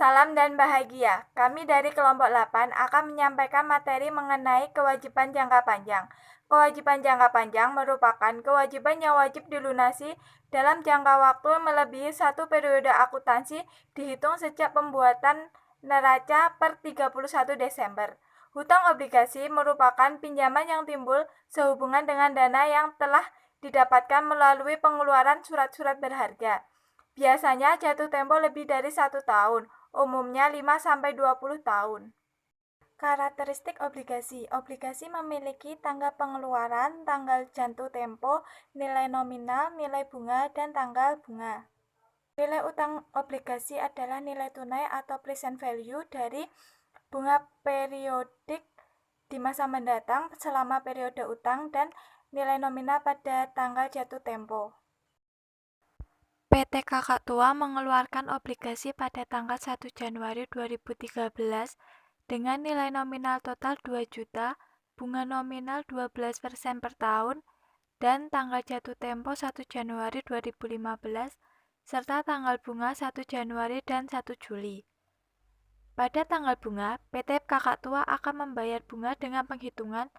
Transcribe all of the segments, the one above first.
Salam dan bahagia. Kami dari kelompok 8 akan menyampaikan materi mengenai kewajiban jangka panjang. Kewajiban jangka panjang merupakan kewajiban yang wajib dilunasi dalam jangka waktu melebihi satu periode akuntansi dihitung sejak pembuatan neraca per 31 Desember. Hutang obligasi merupakan pinjaman yang timbul sehubungan dengan dana yang telah didapatkan melalui pengeluaran surat-surat berharga. Biasanya jatuh tempo lebih dari 1 tahun, umumnya 5-20 tahun. Karakteristik obligasi. Obligasi memiliki tanggal pengeluaran, tanggal jatuh tempo, nilai nominal, nilai bunga, dan tanggal bunga. Nilai utang obligasi adalah nilai tunai atau present value dari bunga periodik di masa mendatang selama periode utang dan nilai nominal pada tanggal jatuh tempo. PT Kakak Tua mengeluarkan obligasi pada tanggal 1 Januari 2013 dengan nilai nominal total 2 juta, bunga nominal 12% per tahun, dan tanggal jatuh tempo 1 Januari 2015, serta tanggal bunga 1 Januari dan 1 Juli. Pada tanggal bunga, PT Kakak Tua akan membayar bunga dengan penghitungan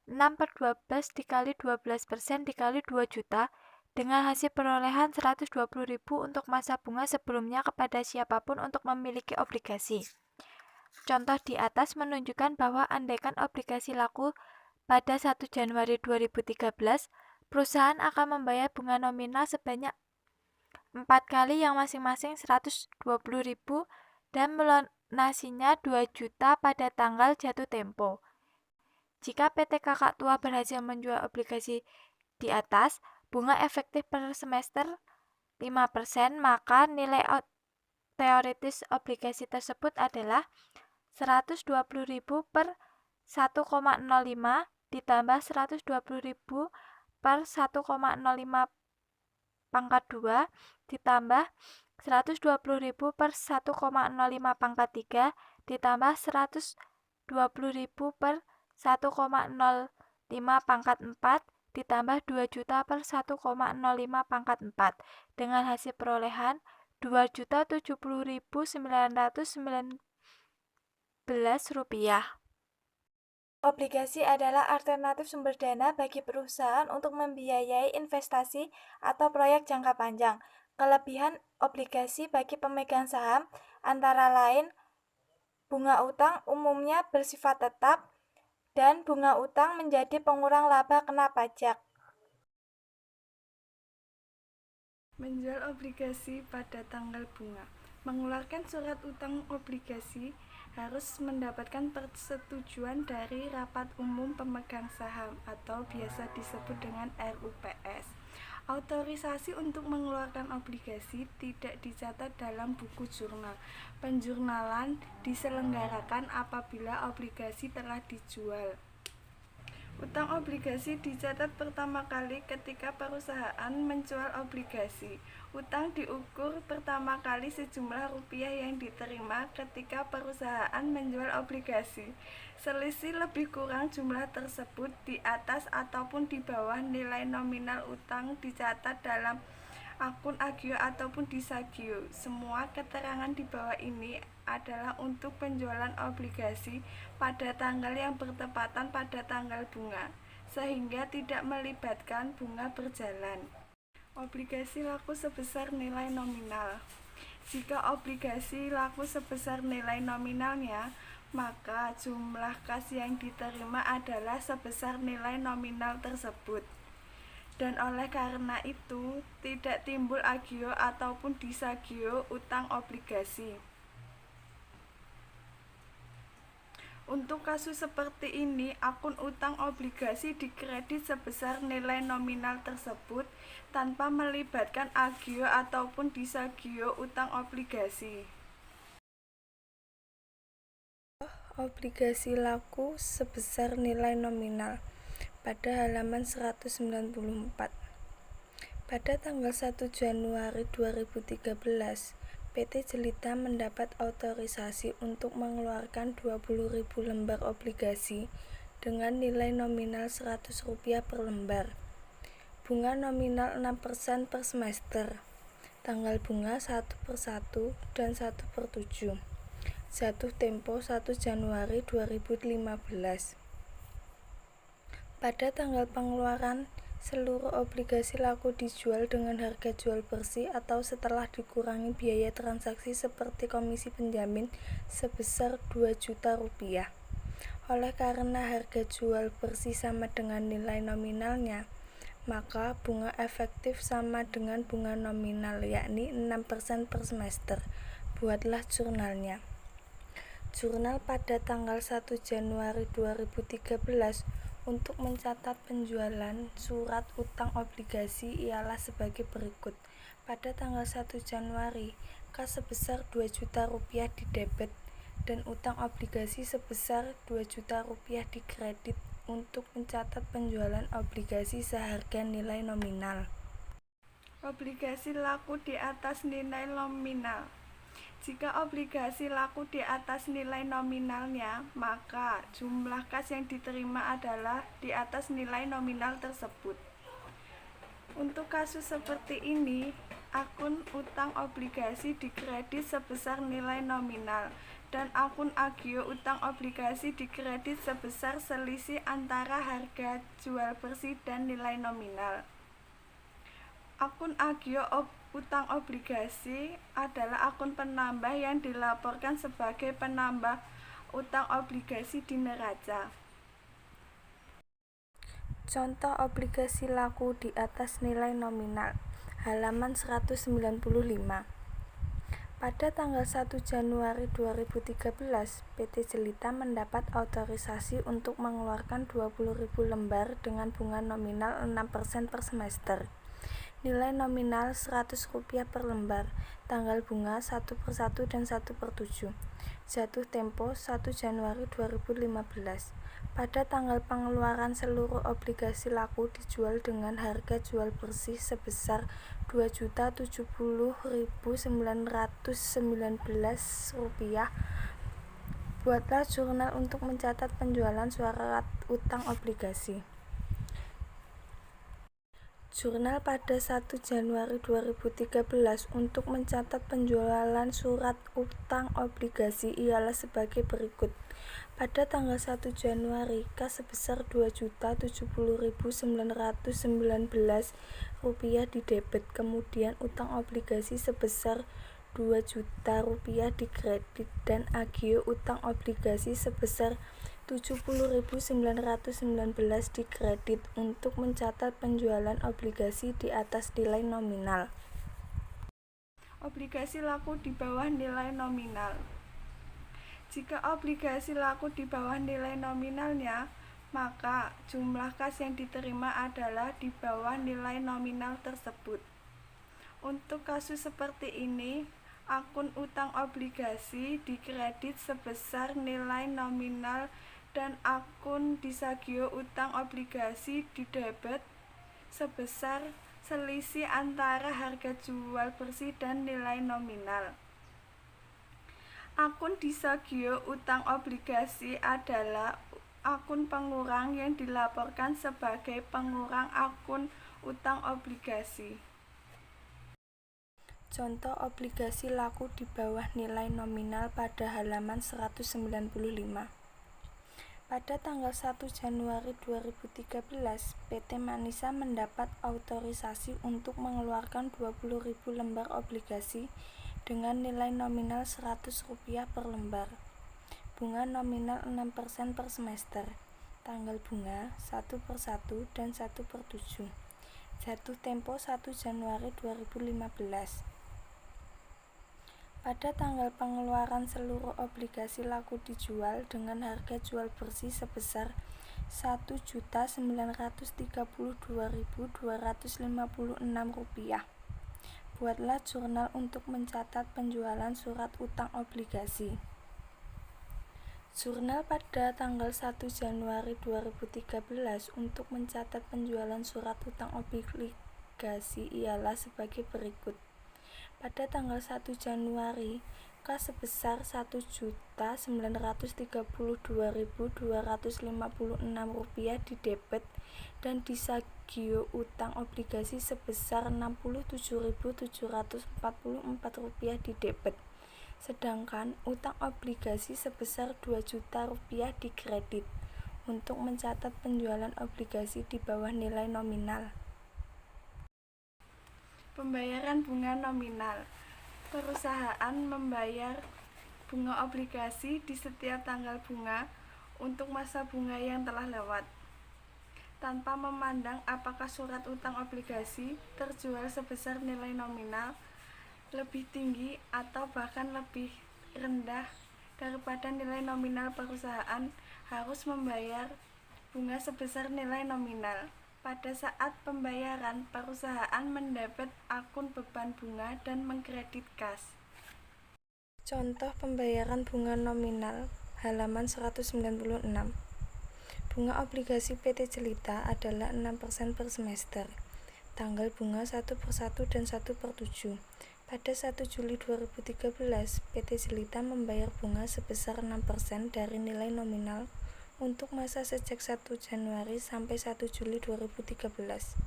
6/12 dikali 12% dikali 2 juta, dengan hasil perolehan 120.000 untuk masa bunga sebelumnya kepada siapapun untuk memiliki obligasi. Contoh di atas menunjukkan bahwa andaikan obligasi laku pada 1 Januari 2013, perusahaan akan membayar bunga nominal sebanyak 4 kali yang masing-masing 120.000 dan melunasinya 2 juta pada tanggal jatuh tempo. Jika PT Kakak Tua berhasil menjual obligasi di atas, bunga efektif per semester 5%, maka nilai teoritis obligasi tersebut adalah 120.000 per 1,05 ditambah 120.000 per 1,05 pangkat 2 ditambah 120.000 per 1,05 pangkat 3 ditambah 120.000 per 1,05 pangkat 4 ditambah 2 juta per 1,05 pangkat 4 dengan hasil perolehan 2.070.919 rupiah. Obligasi adalah alternatif sumber dana bagi perusahaan untuk membiayai investasi atau proyek jangka panjang. Kelebihan obligasi bagi pemegang saham antara lain bunga utang umumnya bersifat tetap dan bunga utang menjadi pengurang laba kena pajak. Menjual obligasi pada tanggal bunga. Mengeluarkan surat utang obligasi harus mendapatkan persetujuan dari Rapat Umum Pemegang Saham atau biasa disebut dengan RUPS. Autorisasi untuk mengeluarkan obligasi tidak dicatat dalam buku jurnal. Penjurnalan diselenggarakan apabila obligasi telah dijual. Utang obligasi dicatat pertama kali ketika perusahaan menjual obligasi. Utang diukur pertama kali sejumlah rupiah yang diterima ketika perusahaan menjual obligasi. Selisih lebih kurang jumlah tersebut di atas ataupun di bawah nilai nominal utang dicatat dalam akun agio ataupun di sagio. Semua keterangan di bawah ini adalah untuk penjualan obligasi pada tanggal yang bertepatan pada tanggal bunga, sehingga tidak melibatkan bunga berjalan. Obligasi laku sebesar nilai nominal. Jika obligasi laku sebesar nilai nominalnya, maka jumlah kas yang diterima adalah sebesar nilai nominal tersebut. Dan oleh karena itu, tidak timbul agio ataupun disagio utang obligasi. Untuk kasus seperti ini, akun utang obligasi dikredit sebesar nilai nominal tersebut tanpa melibatkan agio ataupun disagio utang obligasi. Obligasi laku sebesar nilai nominal. Pada halaman 194. Pada tanggal 1 Januari 2013, PT Jelita mendapat autorisasi untuk mengeluarkan 20.000 lembar obligasi dengan nilai nominal Rp100 per lembar. Bunga nominal 6% per semester. Tanggal bunga 1/1 dan 1/7. Jatuh tempo 1 Januari 2015. Pada tanggal pengeluaran, seluruh obligasi laku dijual dengan harga jual bersih atau setelah dikurangi biaya transaksi seperti komisi penjamin sebesar Rp2.000.000. Oleh karena harga jual bersih sama dengan nilai nominalnya, maka bunga efektif sama dengan bunga nominal, yakni 6% per semester. Buatlah jurnalnya. Jurnal pada tanggal 1 Januari 2013 untuk mencatat penjualan surat utang obligasi ialah sebagai berikut. Pada tanggal 1 Januari, kas sebesar Rp2.000.000 didebet dan utang obligasi sebesar Rp2.000.000 dikredit untuk mencatat penjualan obligasi seharga nilai nominal. Obligasi laku di atas nilai nominal. Jika obligasi laku di atas nilai nominalnya, maka jumlah kas yang diterima adalah di atas nilai nominal tersebut. Untuk kasus seperti ini, akun utang obligasi dikredit sebesar nilai nominal dan akun agio utang obligasi dikredit sebesar selisih antara harga jual bersih dan nilai nominal. Akun agio utang obligasi adalah akun penambah yang dilaporkan sebagai penambah utang obligasi di neraca. Contoh obligasi laku di atas nilai nominal, halaman 195. Pada tanggal 1 Januari 2013, PT Jelita mendapat autorisasi untuk mengeluarkan 20.000 lembar dengan bunga nominal 6% per semester. Nilai nominal Rp100 per lembar, tanggal bunga 1/1 dan 1/7. Jatuh tempo 1 Januari 2015. Pada tanggal pengeluaran, seluruh obligasi laku dijual dengan harga jual bersih sebesar Rp2.070.919. Buatlah jurnal untuk mencatat penjualan surat utang obligasi. Jurnal pada 1 Januari 2013 untuk mencatat penjualan surat utang obligasi ialah sebagai berikut. Pada tanggal 1 Januari, kas sebesar Rp2.070.919 didebet, kemudian utang obligasi sebesar Rp2.000.000 dikredit dan agio utang obligasi sebesar Rp70.919 dikredit untuk mencatat penjualan obligasi di atas nilai nominal. Obligasi laku di bawah nilai nominal. Jika obligasi laku di bawah nilai nominalnya, maka jumlah kas yang diterima adalah di bawah nilai nominal tersebut. Untuk kasus seperti ini, akun utang obligasi dikredit sebesar nilai nominal dan akun disagio utang obligasi didebet sebesar selisih antara harga jual bersih dan nilai nominal. Akun disagio utang obligasi adalah akun pengurang yang dilaporkan sebagai pengurang akun utang obligasi. Contoh obligasi laku di bawah nilai nominal pada halaman 195. Pada tanggal 1 Januari 2013, PT Manisa mendapat autorisasi untuk mengeluarkan 20.000 lembar obligasi dengan nilai nominal Rp100 per lembar. Bunga nominal 6% per semester. Tanggal bunga 1/1 dan 1/7. Jatuh tempo 1 Januari 2015. Pada tanggal pengeluaran, seluruh obligasi laku dijual dengan harga jual bersih sebesar Rp1.932.256. Buatlah jurnal untuk mencatat penjualan surat utang obligasi. Jurnal pada tanggal 1 Januari 2013 untuk mencatat penjualan surat utang obligasi ialah sebagai berikut. Pada tanggal 1 Januari, K sebesar Rp1.932.256 di debit dan disagio utang obligasi sebesar Rp67.744 di debit. Sedangkan utang obligasi sebesar Rp2.000.000 di kredit untuk mencatat penjualan obligasi di bawah nilai nominal. Pembayaran bunga nominal. Perusahaan membayar bunga obligasi di setiap tanggal bunga untuk masa bunga yang telah lewat, tanpa memandang apakah surat utang obligasi terjual sebesar nilai nominal lebih tinggi atau bahkan lebih rendah daripada nilai nominal. Perusahaan harus membayar bunga sebesar nilai nominal. Pada saat pembayaran, perusahaan mendebet akun beban bunga dan mengkredit kas. Contoh pembayaran bunga nominal, halaman 196. Bunga obligasi PT Jelita adalah 6% per semester. Tanggal bunga 1/1 dan 1/7. Pada 1 Juli 2013, PT Jelita membayar bunga sebesar 6% dari nilai nominal untuk masa sejak 1 Januari sampai 1 Juli 2013.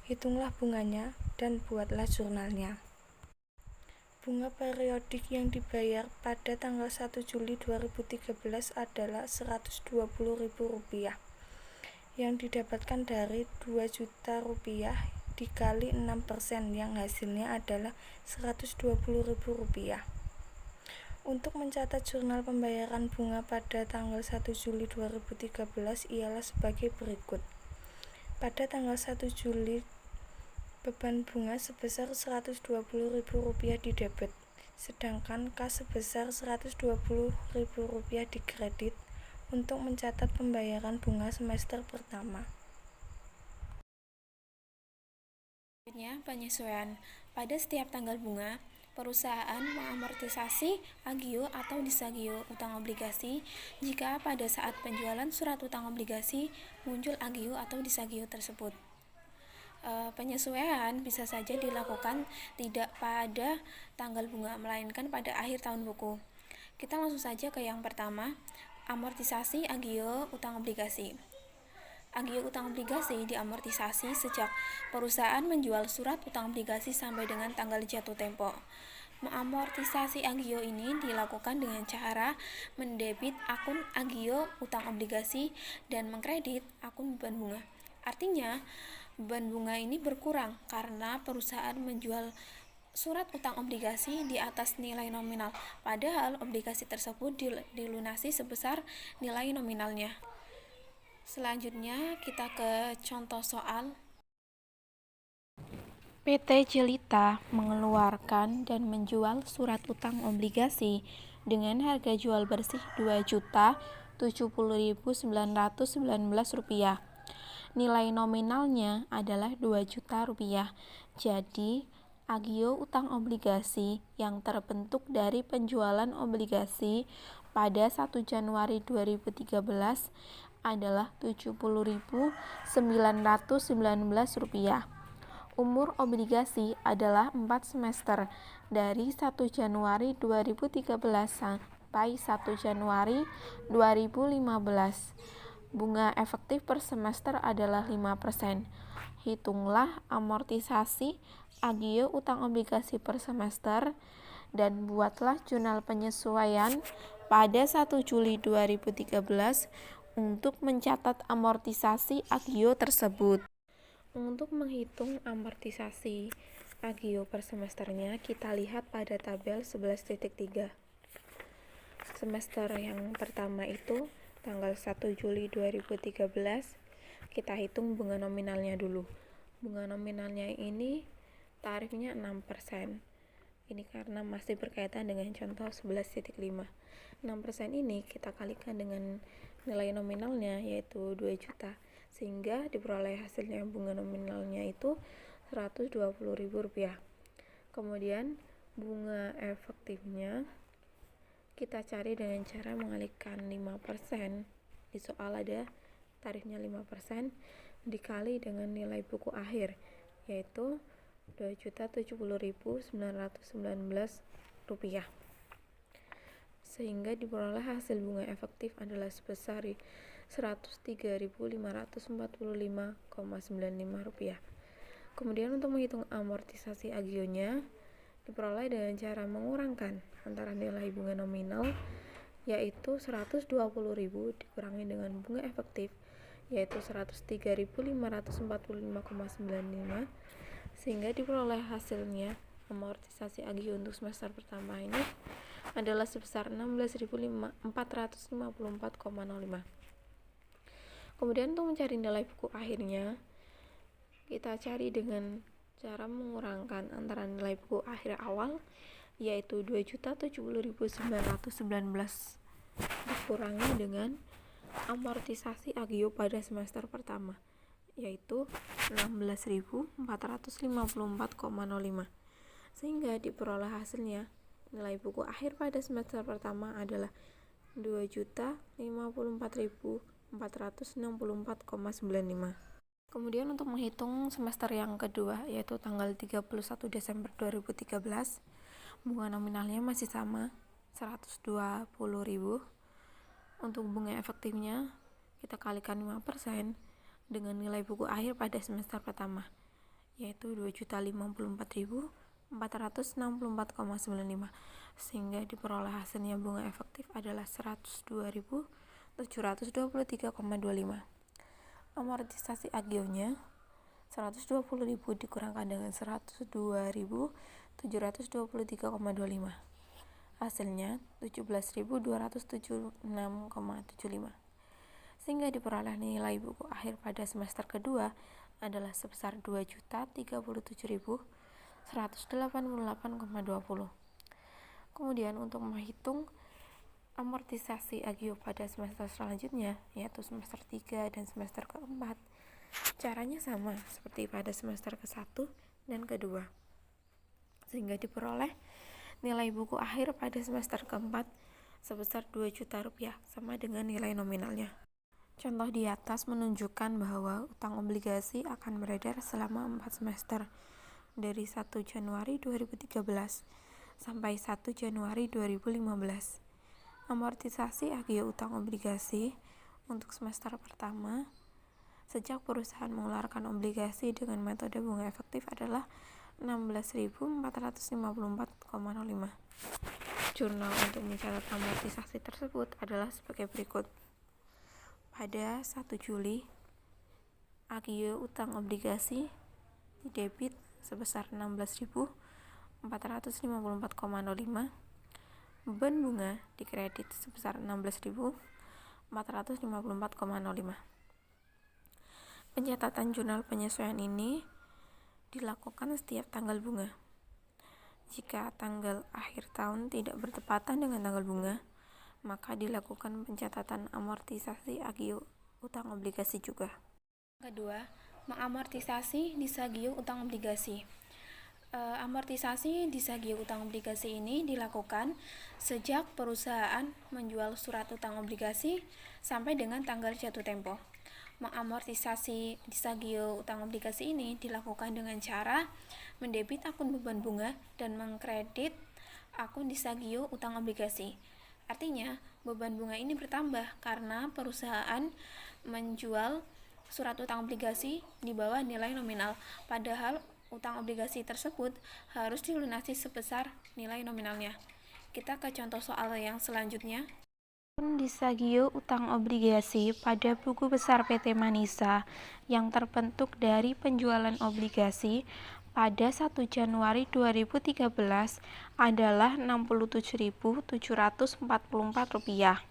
Hitunglah bunganya dan buatlah jurnalnya. Bunga periodik yang dibayar pada tanggal 1 Juli 2013 adalah Rp120.000 yang didapatkan dari Rp2.000.000 dikali 6% yang hasilnya adalah Rp120.000. Untuk mencatat jurnal pembayaran bunga pada tanggal 1 Juli 2013 ialah sebagai berikut. Pada tanggal 1 Juli, beban bunga sebesar Rp120.000 di debit, sedangkan kas sebesar Rp120.000 di kredit untuk mencatat pembayaran bunga semester pertama. Penyesuaian. Pada setiap tanggal bunga, perusahaan mengamortisasi agio atau disagio utang obligasi jika pada saat penjualan surat utang obligasi muncul agio atau disagio tersebut. Penyesuaian bisa saja dilakukan tidak pada tanggal bunga, melainkan pada akhir tahun buku. Kita langsung saja ke yang pertama, amortisasi agio utang obligasi. Agio utang obligasi diamortisasi sejak perusahaan menjual surat utang obligasi sampai dengan tanggal jatuh tempo. Mengamortisasi agio ini dilakukan dengan cara mendebit akun agio utang obligasi dan mengkredit akun beban bunga. Artinya, beban bunga ini berkurang karena perusahaan menjual surat utang obligasi di atas nilai nominal, padahal obligasi tersebut dilunasi sebesar nilai nominalnya. Selanjutnya kita ke contoh soal. PT Jelita mengeluarkan dan menjual surat utang obligasi dengan harga jual bersih Rp2.070.919. Nilai nominalnya adalah Rp2.000.000. Jadi, agio utang obligasi yang terbentuk dari penjualan obligasi pada 1 Januari 2013 adalah Rp70.919. Umur obligasi adalah 4 semester dari 1 Januari 2013 sampai 1 Januari 2015. Bunga efektif per semester adalah 5%. Hitunglah amortisasi agio utang obligasi per semester dan buatlah jurnal penyesuaian pada 1 Juli 2013 untuk mencatat amortisasi agio tersebut. Untuk menghitung amortisasi agio per semesternya, kita lihat pada tabel 11.3. Semester yang pertama itu tanggal 1 Juli 2013, kita hitung bunga nominalnya dulu. Bunga nominalnya ini tarifnya 6%. Ini karena masih berkaitan dengan contoh 11.5. 6% ini kita kalikan dengan nilai nominalnya yaitu 2 juta, sehingga diperoleh hasilnya bunga nominalnya itu Rp120.000. Kemudian bunga efektifnya kita cari dengan cara mengalihkan 5%. Di soal ada tarifnya 5% dikali dengan nilai buku akhir yaitu Rp2.070.919. sehingga diperoleh hasil bunga efektif adalah sebesar Rp103.545,95. Kemudian untuk menghitung amortisasi agionya diperoleh dengan cara mengurangkan antara nilai bunga nominal yaitu Rp120.000 dikurangi dengan bunga efektif yaitu Rp103.545,95, sehingga diperoleh hasilnya amortisasi agio untuk semester pertama ini adalah sebesar Rp16.454,05. Kemudian untuk mencari nilai buku akhirnya, kita cari dengan cara mengurangkan antara nilai buku akhir awal yaitu Rp2.070.919 dikurangi dengan amortisasi agio pada semester pertama yaitu Rp16.454,05, sehingga diperoleh hasilnya nilai buku akhir pada semester pertama adalah Rp2.054.464,95. Kemudian untuk menghitung semester yang kedua yaitu tanggal 31 Desember 2013, bunga nominalnya masih sama Rp120.000. Untuk bunga efektifnya kita kalikan 5% dengan nilai buku akhir pada semester pertama yaitu Rp2.054.464,95, sehingga diperoleh hasilnya bunga efektif adalah Rp102.723,25. Amortisasi agionya Rp120.000 dikurangkan dengan Rp102.723,25, hasilnya Rp17.276,75, sehingga diperoleh nilai buku akhir pada semester kedua adalah sebesar Rp2.037.188,20. Kemudian untuk menghitung amortisasi agio pada semester selanjutnya yaitu semester 3 dan semester keempat, caranya sama seperti pada semester ke-1 dan kedua, sehingga diperoleh nilai buku akhir pada semester keempat sebesar Rp2 juta sama dengan nilai nominalnya. Contoh di atas menunjukkan bahwa utang obligasi akan beredar selama 4 semester dari 1 Januari 2013 sampai 1 Januari 2015. Amortisasi agio utang obligasi untuk semester pertama sejak perusahaan mengeluarkan obligasi dengan metode bunga efektif adalah Rp16.454,05. Jurnal untuk mencatat amortisasi tersebut adalah sebagai berikut. Pada 1 Juli, agio utang obligasi didebit sebesar Rp16.454,05. Beban bunga dikredit sebesar Rp16.454,05. Pencatatan jurnal penyesuaian ini dilakukan setiap tanggal bunga. Jika tanggal akhir tahun tidak bertepatan dengan tanggal bunga, maka dilakukan pencatatan amortisasi agio utang obligasi juga. Kedua, mengamortisasi disagio utang obligasi. Amortisasi disagio utang obligasi ini dilakukan sejak perusahaan menjual surat utang obligasi sampai dengan tanggal jatuh tempo. Mengamortisasi disagio utang obligasi ini dilakukan dengan cara mendebit akun beban bunga dan mengkredit akun disagio utang obligasi. Artinya, beban bunga ini bertambah karena perusahaan menjual surat utang obligasi di bawah nilai nominal, padahal utang obligasi tersebut harus dilunasi sebesar nilai nominalnya. Kita ke contoh soal yang selanjutnya. Disagio utang obligasi pada buku besar PT Manisa yang terbentuk dari penjualan obligasi pada 1 Januari 2013 adalah Rp67.744.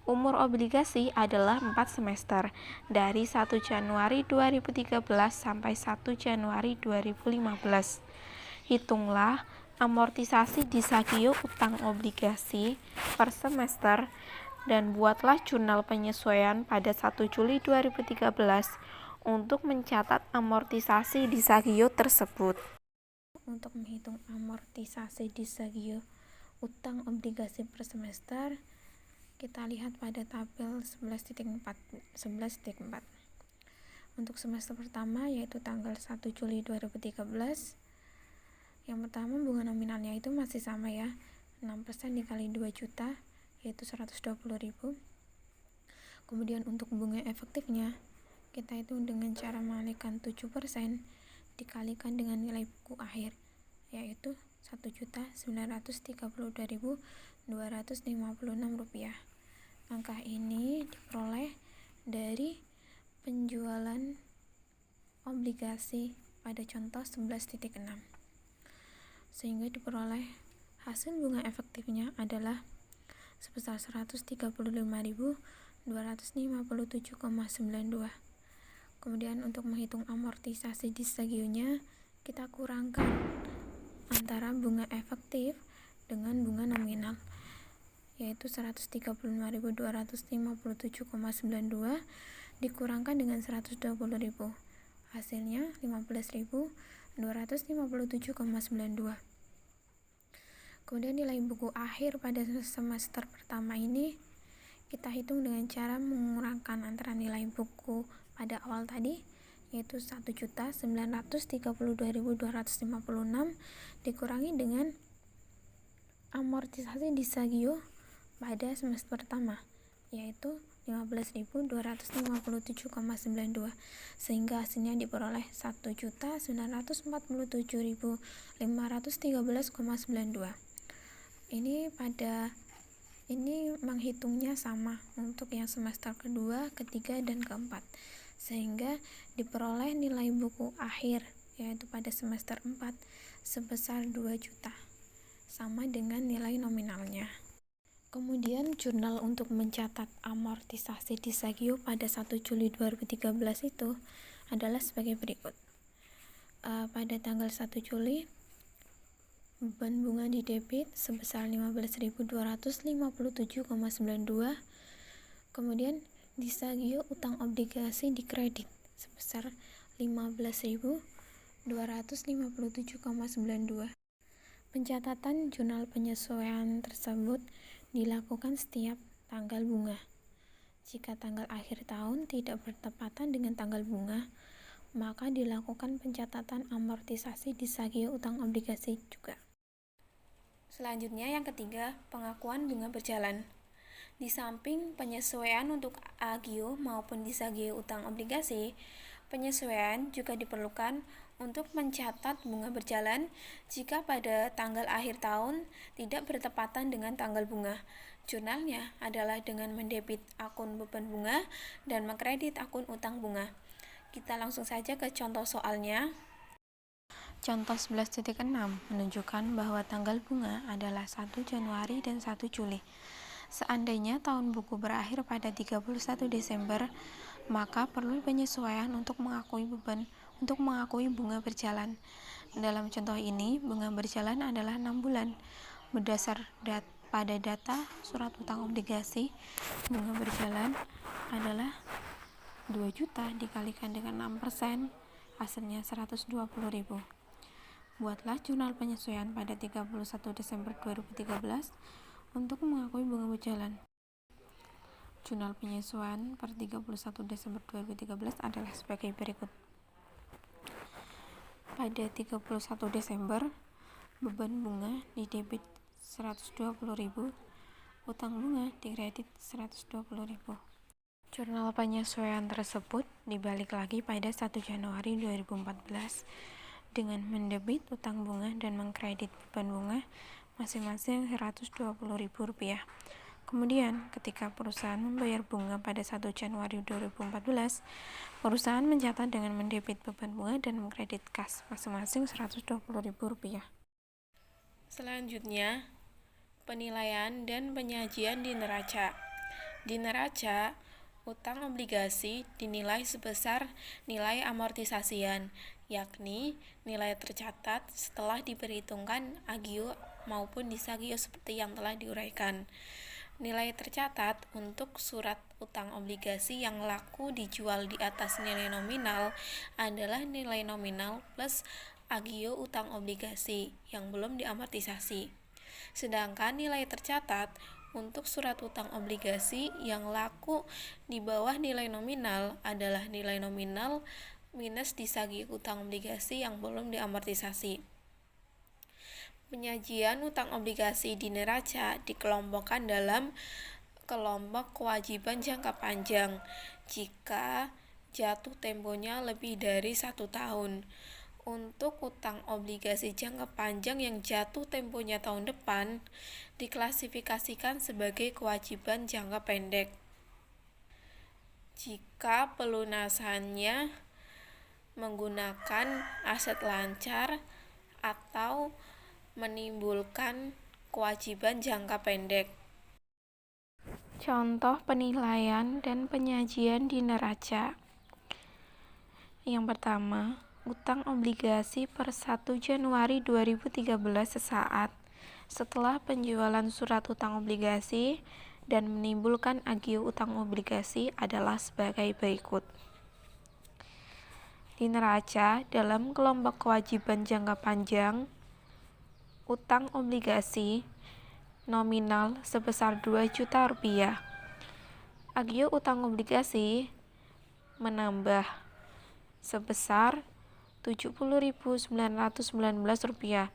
Umur obligasi adalah 4 semester, dari 1 Januari 2013 sampai 1 Januari 2015. Hitunglah amortisasi disagio utang obligasi per semester dan buatlah jurnal penyesuaian pada 1 Juli 2013 untuk mencatat amortisasi disagio tersebut. Untuk menghitung amortisasi disagio utang obligasi per semester, kita lihat pada tabel 11.4. Untuk semester pertama yaitu tanggal 1 Juli 2013, yang pertama bunga nominalnya itu masih sama ya, 6% dikali 2 juta yaitu 120.000. Kemudian untuk bunga efektifnya kita hitung dengan cara mengalihkan 7% dikalikan dengan nilai buku akhir, yaitu Rp1.932.256. Angka ini diperoleh dari penjualan obligasi pada contoh 11.6, sehingga diperoleh hasil bunga efektifnya adalah sebesar 135.257,92. Kemudian untuk menghitung amortisasi disagionya, kita kurangkan antara bunga efektif dengan bunga nominal, yaitu 135.257,92 dikurangkan dengan 120.000, hasilnya 15.257,92. Kemudian nilai buku akhir pada semester pertama ini kita hitung dengan cara mengurangkan antara nilai buku pada awal tadi, yaitu 1.932.256 dikurangi dengan amortisasi disagio pada semester pertama, yaitu 15.257,92, sehingga hasilnya diperoleh 1.947.513,92. Ini menghitungnya sama untuk yang semester kedua, ketiga, dan keempat, sehingga diperoleh nilai buku akhir yaitu pada semester 4 sebesar 2 juta, sama dengan nilai nominalnya. Kemudian jurnal untuk mencatat amortisasi disagio pada 1 Juli 2013 itu adalah sebagai berikut. Pada tanggal 1 Juli beban bunga di debit sebesar 15.257,92. Kemudian disagio utang obligasi di kredit sebesar 15.257,92. Pencatatan jurnal penyesuaian tersebut dilakukan setiap tanggal bunga. Jika tanggal akhir tahun tidak bertepatan dengan tanggal bunga, maka dilakukan pencatatan amortisasi disagio utang obligasi juga. Selanjutnya yang ketiga, pengakuan bunga berjalan. Di samping penyesuaian untuk agio maupun disagio utang obligasi, penyesuaian juga diperlukan untuk mencatat bunga berjalan jika pada tanggal akhir tahun tidak bertepatan dengan tanggal bunga. Jurnalnya adalah dengan mendebit akun beban bunga dan mengkredit akun utang bunga. Kita langsung saja ke contoh soalnya. Contoh 11.6 menunjukkan bahwa tanggal bunga adalah 1 Januari dan 1 Juli. Seandainya tahun buku berakhir pada 31 Desember, maka perlu penyesuaian untuk mengakui bunga berjalan. Dalam contoh ini, bunga berjalan adalah 6 bulan. Berdasar pada data surat utang obligasi, bunga berjalan adalah 2 juta dikalikan dengan 6%, hasilnya 120.000. Buatlah jurnal penyesuaian pada 31 Desember 2013 untuk mengakui bunga berjalan. Jurnal penyesuaian per 31 Desember 2013 adalah sebagai berikut. Pada 31 Desember, beban bunga di debit 120.000, utang bunga di kredit 120.000. Jurnal penyesuaian tersebut dibalik lagi pada 1 Januari 2014 dengan mendebit utang bunga dan mengkredit beban bunga masing-masing Rp120.000. Kemudian, ketika perusahaan membayar bunga pada 1 Januari 2014, perusahaan mencatat dengan mendebit beban bunga dan mengkredit kas masing-masing Rp120.000. Selanjutnya, penilaian dan penyajian di neraca. Di neraca, utang obligasi dinilai sebesar nilai amortisasian, yakni nilai tercatat setelah diperhitungkan agio maupun disagio seperti yang telah diuraikan. Nilai tercatat untuk surat utang obligasi yang laku dijual di atas nilai nominal adalah nilai nominal plus agio utang obligasi yang belum diamortisasi. Sedangkan nilai tercatat untuk surat utang obligasi yang laku di bawah nilai nominal adalah nilai nominal minus disagio utang obligasi yang belum diamortisasi. Penyajian utang obligasi di neraca dikelompokkan dalam kelompok kewajiban jangka panjang jika jatuh temponya lebih dari 1 tahun. Untuk utang obligasi jangka panjang yang jatuh temponya tahun depan diklasifikasikan sebagai kewajiban jangka pendek. Jika pelunasannya menggunakan aset lancar atau menimbulkan kewajiban jangka pendek. Contoh penilaian dan penyajian di neraca. Yang pertama, utang obligasi per 1 Januari 2013 sesaat setelah penjualan surat utang obligasi dan menimbulkan agio utang obligasi adalah sebagai berikut. Di neraca, dalam kelompok kewajiban jangka panjang, utang obligasi nominal sebesar 2 juta rupiah. Agio utang obligasi menambah sebesar 70.919 rupiah,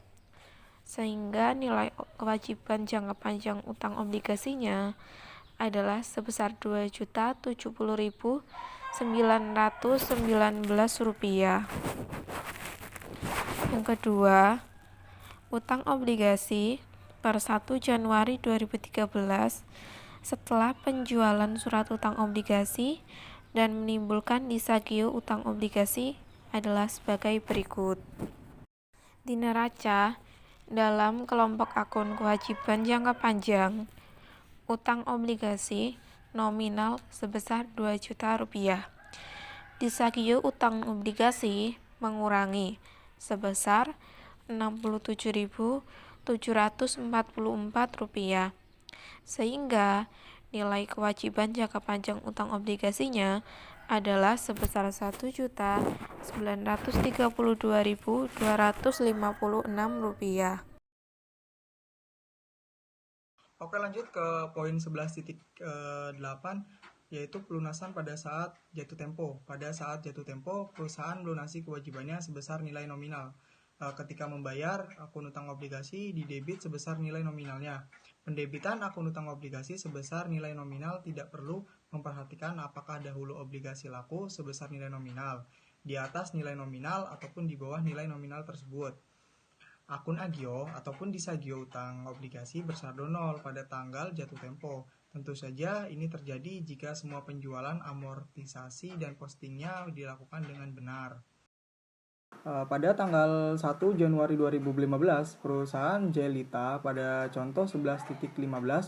sehingga nilai kewajiban jangka panjang utang obligasinya adalah sebesar 2.070.919 rupiah. Yang kedua, utang obligasi per 1 Januari 2013 setelah penjualan surat utang obligasi dan menimbulkan disagio utang obligasi adalah sebagai berikut. Di neraca, dalam kelompok akun kewajiban jangka panjang, utang obligasi nominal sebesar 2 juta rupiah. Disagio utang obligasi mengurangi sebesar 67.744 rupiah, sehingga nilai kewajiban jangka panjang utang obligasinya adalah sebesar 1.932.256 rupiah. Oke, lanjut ke poin 11.8, yaitu pelunasan pada saat jatuh tempo. Pada saat jatuh tempo, perusahaan melunasi kewajibannya sebesar nilai nominal. Ketika membayar akun utang obligasi didebit sebesar nilai nominalnya. Pendebitan akun utang obligasi sebesar nilai nominal tidak perlu memperhatikan apakah dahulu obligasi laku sebesar nilai nominal, di atas nilai nominal ataupun di bawah nilai nominal tersebut. Akun agio ataupun disagio utang obligasi bersaldo nol pada tanggal jatuh tempo. Tentu saja ini terjadi jika semua penjualan, amortisasi, dan postingnya dilakukan dengan benar. Pada tanggal 1 Januari 2015, perusahaan Jelita pada contoh 11.15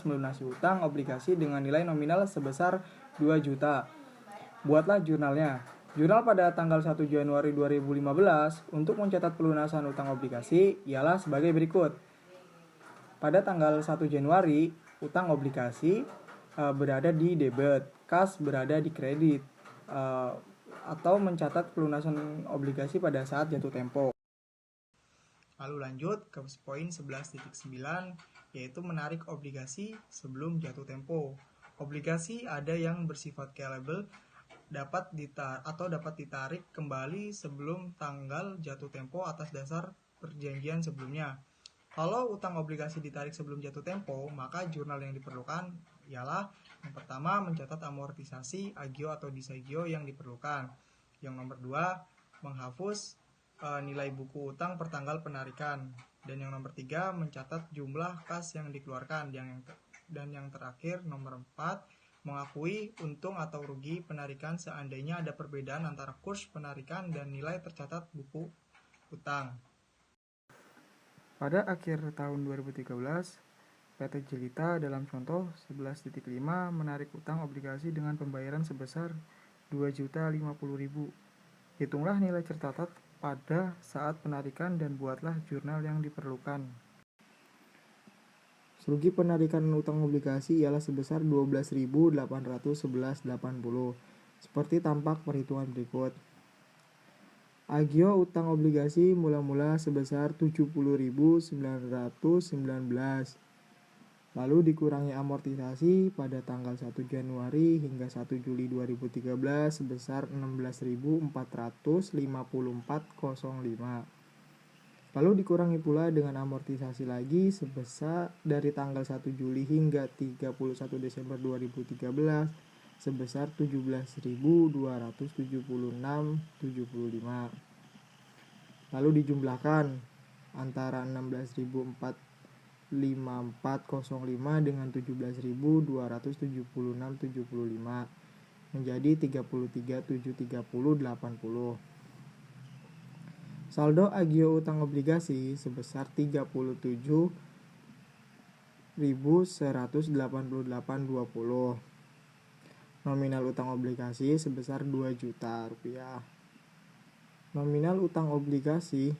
melunasi utang obligasi dengan nilai nominal sebesar 2 juta. Buatlah jurnalnya. Jurnal pada tanggal 1 Januari 2015 untuk mencatat pelunasan utang obligasi ialah sebagai berikut. Pada tanggal 1 Januari, utang obligasi berada di debit, kas berada di kredit, atau mencatat pelunasan obligasi pada saat jatuh tempo. Lalu lanjut ke poin 11.9, yaitu menarik obligasi sebelum jatuh tempo. Obligasi ada yang bersifat callable, dapat ditarik kembali sebelum tanggal jatuh tempo atas dasar perjanjian sebelumnya. Kalau utang obligasi ditarik sebelum jatuh tempo, maka jurnal yang diperlukan ialah yang pertama mencatat amortisasi, agio atau disagio yang diperlukan. Yang nomor 2, menghapus nilai buku utang per tanggal penarikan. Dan yang nomor 3, mencatat jumlah kas yang dikeluarkan. Dan yang terakhir, nomor 4, mengakui untung atau rugi penarikan seandainya ada perbedaan antara kurs penarikan dan nilai tercatat buku utang. Pada akhir tahun 2013, PT Jelita dalam contoh 11.5 menarik utang obligasi dengan pembayaran sebesar 2.050.000. Hitunglah nilai tercatat pada saat penarikan dan buatlah jurnal yang diperlukan. Rugi penarikan utang obligasi ialah sebesar 12.811.80, seperti tampak perhitungan berikut. Agio utang obligasi mula-mula sebesar 70.919, lalu dikurangi amortisasi pada tanggal 1 Januari hingga 1 Juli 2013 sebesar 16.454,05. Lalu dikurangi pula dengan amortisasi lagi sebesar dari tanggal 1 Juli hingga 31 Desember 2013 sebesar 17.276,75. Lalu dijumlahkan antara 16.454,05 dengan 17.276,75 menjadi 33.730,80. Saldo agio utang obligasi sebesar 37.188,20. Nominal utang obligasi sebesar 2 juta rupiah. Nominal utang obligasi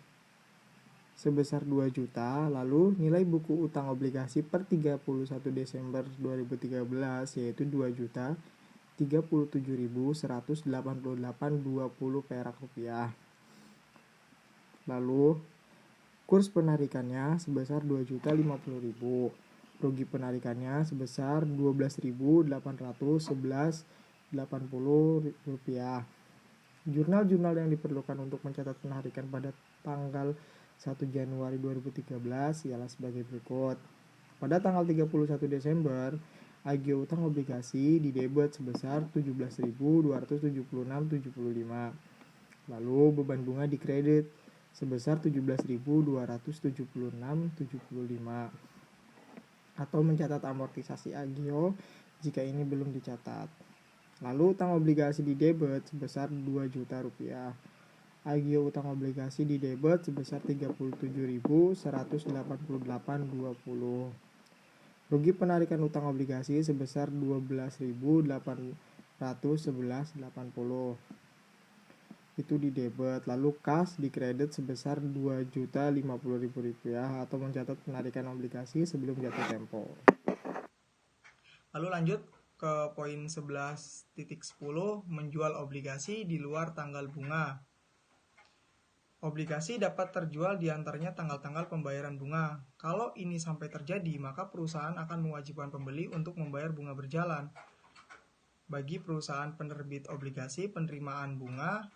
sebesar 2 juta, lalu nilai buku utang obligasi per 31 Desember 2013 yaitu 2 juta 37.188,20 perak rupiah. Lalu kurs penarikannya sebesar 2.050.000. Rugi penarikannya sebesar 12.811,80 rupiah. Jurnal-jurnal yang diperlukan untuk mencatat penarikan pada tanggal 1 Januari 2013 ialah sebagai berikut. Pada tanggal 31 Desember, agio utang obligasi didebet sebesar 17.276,75. Lalu beban bunga dikredit sebesar 17.276,75 atau mencatat amortisasi agio jika ini belum dicatat. Lalu utang obligasi didebet sebesar 2 juta rupiah. Agio utang obligasi didebet sebesar 37.188,20. Rugi penarikan utang obligasi sebesar 12.811,80. Itu didebet, lalu kas dikredit sebesar 2.050.000 rupiah atau mencatat penarikan obligasi sebelum jatuh tempo. Lalu lanjut ke poin 11.10, menjual obligasi di luar tanggal bunga. Obligasi dapat terjual di antaranya tanggal-tanggal pembayaran bunga. Kalau ini sampai terjadi, maka perusahaan akan mewajibkan pembeli untuk membayar bunga berjalan. Bagi perusahaan penerbit obligasi, penerimaan bunga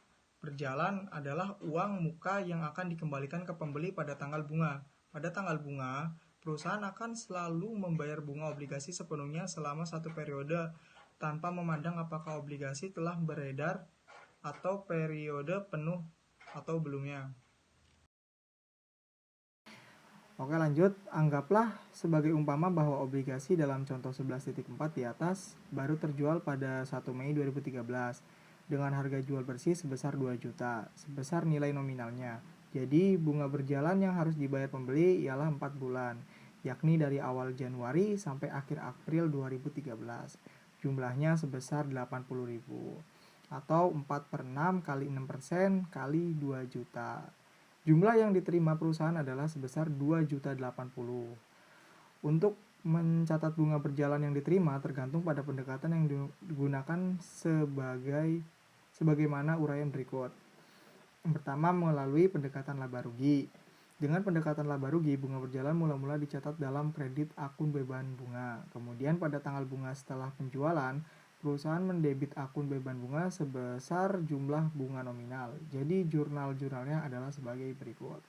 berjalan adalah uang muka yang akan dikembalikan ke pembeli pada tanggal bunga. Pada tanggal bunga, perusahaan akan selalu membayar bunga obligasi sepenuhnya selama satu periode tanpa memandang apakah obligasi telah beredar atau periode penuh atau belumnya. Oke lanjut, anggaplah sebagai umpama bahwa obligasi dalam contoh 11.4 di atas baru terjual pada 1 Mei 2013 dengan harga jual bersih sebesar 2 juta, sebesar nilai nominalnya. Jadi bunga berjalan yang harus dibayar pembeli ialah 4 bulan, yakni dari awal Januari sampai akhir April 2013. Jumlahnya sebesar 80.000 atau 4/6 kali 6% kali 2 juta. Jumlah yang diterima perusahaan adalah sebesar 2.080.000. Untuk mencatat bunga berjalan yang diterima tergantung pada pendekatan yang digunakan sebagaimana uraian berikut. Yang pertama, melalui pendekatan laba rugi. Dengan pendekatan laba rugi, bunga berjalan mula-mula dicatat dalam kredit akun beban bunga. Kemudian pada tanggal bunga setelah penjualan, perusahaan mendebit akun beban bunga sebesar jumlah bunga nominal. Jadi jurnal-jurnalnya adalah sebagai berikut.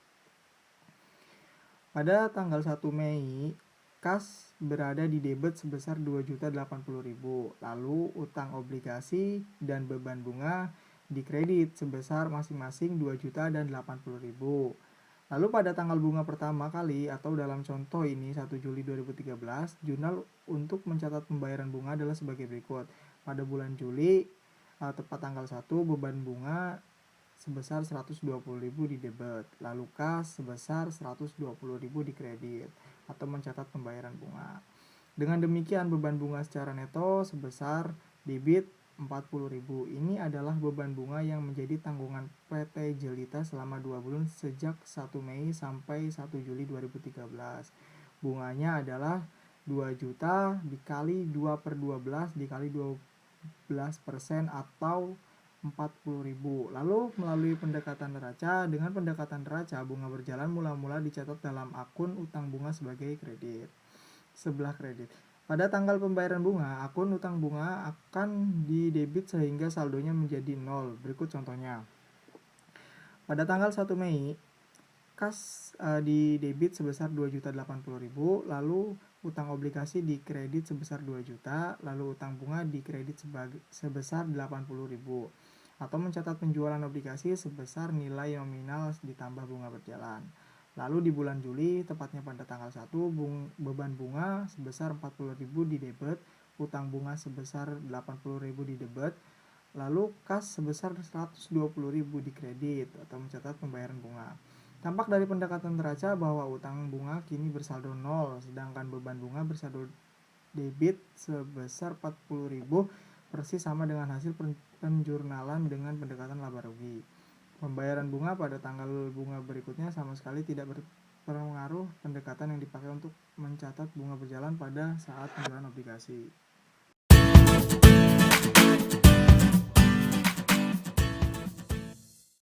Pada tanggal 1 Mei, kas berada di debit sebesar 2.080.000. Lalu utang obligasi dan beban bunga dikredit sebesar masing-masing 2 juta dan 80.000. Lalu pada tanggal bunga pertama kali atau dalam contoh ini 1 Juli 2013, jurnal untuk mencatat pembayaran bunga adalah sebagai berikut. Pada bulan Juli, tepat tanggal 1, beban bunga sebesar 120.000 di debit, lalu kas sebesar 120.000 di kredit atau mencatat pembayaran bunga. Dengan demikian beban bunga secara neto sebesar debit 40.000. Ini adalah beban bunga yang menjadi tanggungan PT Jelita selama 2 bulan sejak 1 Mei sampai 1 Juli 2013. Bunganya adalah 2 juta dikali 2/12 dikali 12% atau 40.000. Lalu melalui pendekatan neraca, dengan pendekatan neraca bunga berjalan mula-mula dicatat dalam akun utang bunga sebagai kredit. Sebelah kredit. Pada tanggal pembayaran bunga, akun utang bunga akan didebit sehingga saldonya menjadi 0. Berikut contohnya. Pada tanggal 1 Mei, kas di debit sebesar 2.080.000, lalu utang obligasi di kredit sebesar 2 juta, lalu utang bunga di kredit sebesar 80.000, atau mencatat penjualan obligasi sebesar nilai nominal ditambah bunga berjalan. Lalu di bulan Juli, tepatnya pada tanggal 1, beban bunga sebesar 40.000 di debit, utang bunga sebesar 80.000 di debit, lalu kas sebesar 120.000 di kredit atau mencatat pembayaran bunga. Tampak dari pendekatan neraca bahwa utang bunga kini bersaldo 0, sedangkan beban bunga bersaldo debit sebesar 40.000 persis sama dengan hasil penjurnalan dengan pendekatan laba rugi. Pembayaran bunga pada tanggal bunga berikutnya sama sekali tidak berpengaruh pendekatan yang dipakai untuk mencatat bunga berjalan pada saat penjualan obligasi.